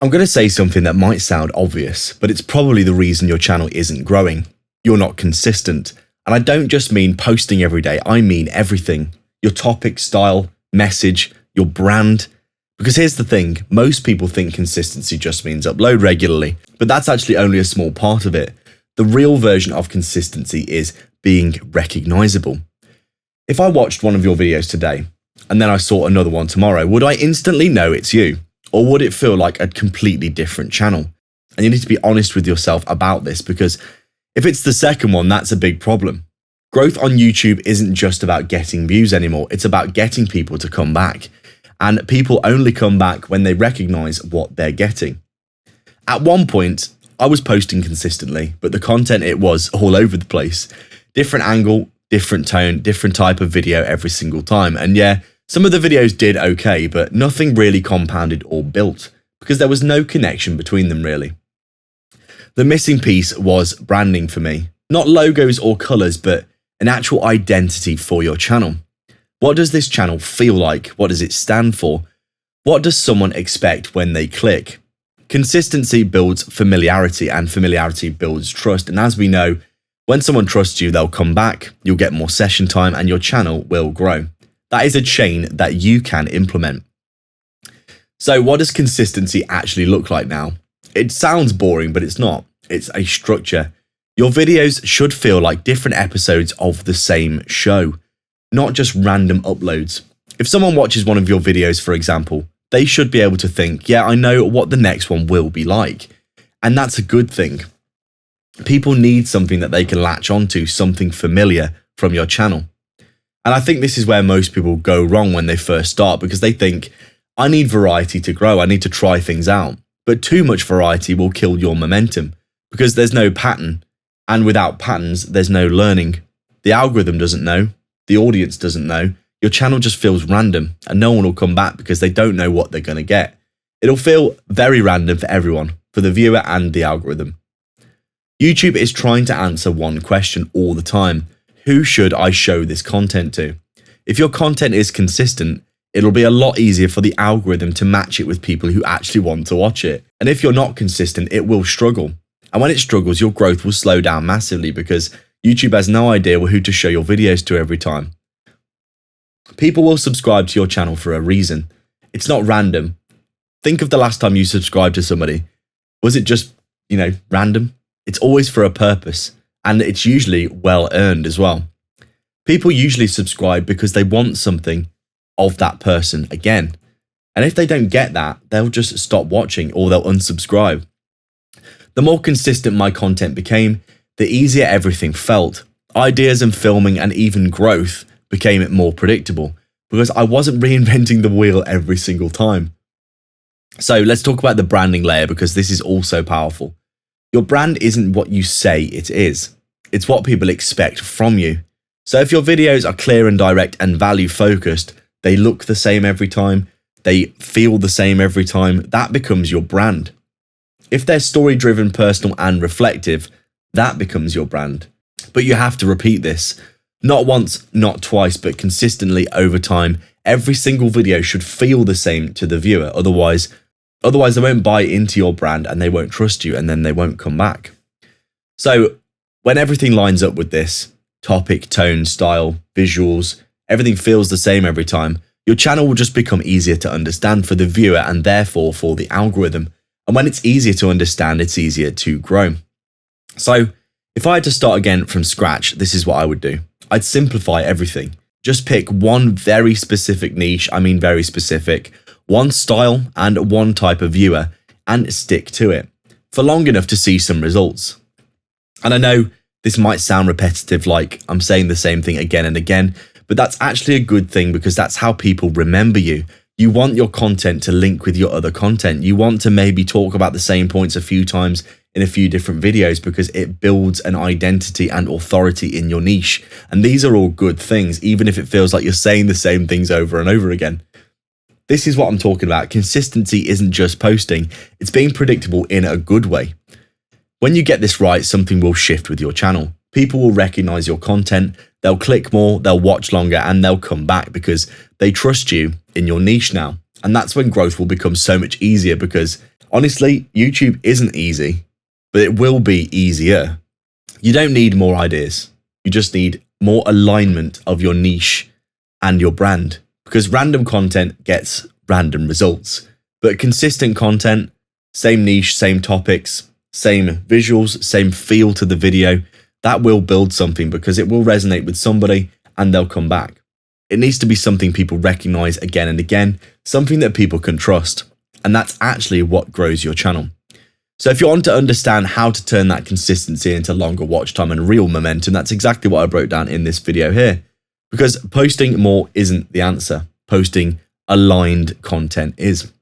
I'm going to say something that might sound obvious, but it's probably the reason your channel isn't growing. You're not consistent. And I don't just mean posting every day, I mean everything. Your topic, style, message, your brand. Because here's the thing, most people think consistency just means upload regularly, but that's actually only a small part of it. The real version of consistency is being recognizable. If I watched one of your videos today, and then I saw another one tomorrow, would I instantly know it's you? Or would it feel like a completely different channel? And you need to be honest with yourself about this, because if it's the second one, that's a big problem. Growth on YouTube isn't just about getting views anymore, it's about getting people to come back. And people only come back when they recognize what they're getting. At one point, I was posting consistently, but the content, it was all over the place. Different angle, different tone, different type of video every single time. And yeah, some of the videos did okay, but nothing really compounded or built because there was no connection between them really. The missing piece was branding for me. Not logos or colors, but an actual identity for your channel. What does this channel feel like? What does it stand for? What does someone expect when they click? Consistency builds familiarity, and familiarity builds trust. And as we know, when someone trusts you, they'll come back, you'll get more session time, and your channel will grow. That is a chain that you can implement. So what does consistency actually look like now? It sounds boring, but it's not. It's a structure. Your videos should feel like different episodes of the same show, not just random uploads. If someone watches one of your videos, for example, they should be able to think, yeah, I know what the next one will be like. And that's a good thing. People need something that they can latch onto, something familiar from your channel. And I think this is where most people go wrong when they first start, because they think, I need variety to grow, I need to try things out. But too much variety will kill your momentum, because there's no pattern. And without patterns, there's no learning. The algorithm doesn't know. The audience doesn't know. Your channel just feels random, and no one will come back because they don't know what they're going to get. It'll feel very random for everyone, for the viewer and the algorithm. YouTube is trying to answer one question all the time. Who should I show this content to? If your content is consistent, it'll be a lot easier for the algorithm to match it with people who actually want to watch it. And if you're not consistent, it will struggle. And when it struggles, your growth will slow down massively because YouTube has no idea who to show your videos to every time. People will subscribe to your channel for a reason. It's not random. Think of the last time you subscribed to somebody. Was it just, random? It's always for a purpose, and it's usually well earned as well. People usually subscribe because they want something of that person again. And if they don't get that, they'll just stop watching or they'll unsubscribe. The more consistent my content became, the easier everything felt. Ideas and filming and even growth became more predictable because I wasn't reinventing the wheel every single time. So let's talk about the branding layer, because this is also powerful. Your brand isn't what you say it is. It's what people expect from you. So if your videos are clear and direct and value focused, they look the same every time, they feel the same every time, that becomes your brand. If they're story-driven, personal and reflective, that becomes your brand. But you have to repeat this. Not once, not twice, but consistently over time. Every single video should feel the same to the viewer. Otherwise they won't buy into your brand and they won't trust you, and then they won't come back. So when everything lines up with this, topic, tone, style, visuals, everything feels the same every time, your channel will just become easier to understand for the viewer and therefore for the algorithm. And when it's easier to understand, it's easier to grow. So if I had to start again from scratch, this is what I would do. I'd simplify everything. Just pick one very specific niche, very specific, one style and one type of viewer, and stick to it for long enough to see some results. And I know this might sound repetitive, like I'm saying the same thing again and again, but that's actually a good thing because that's how people remember you. You want your content to link with your other content. You want to maybe talk about the same points a few times in a few different videos because it builds an identity and authority in your niche. And these are all good things, even if it feels like you're saying the same things over and over again. This is what I'm talking about. Consistency isn't just posting, it's being predictable in a good way. When you get this right, something will shift with your channel. People will recognize your content, they'll click more, they'll watch longer, and they'll come back because they trust you in your niche now. And that's when growth will become so much easier because Honestly, YouTube isn't easy, but it will be easier. You don't need more ideas. You just need more alignment of your niche and your brand, because random content gets random results, but consistent content, same niche, same topics, same visuals, same feel to the video, that will build something because it will resonate with somebody and they'll come back. It needs to be something people recognize again and again, something that people can trust. And that's actually what grows your channel. So if you want to understand how to turn that consistency into longer watch time and real momentum, that's exactly what I broke down in this video here. Because posting more isn't the answer. Posting aligned content is.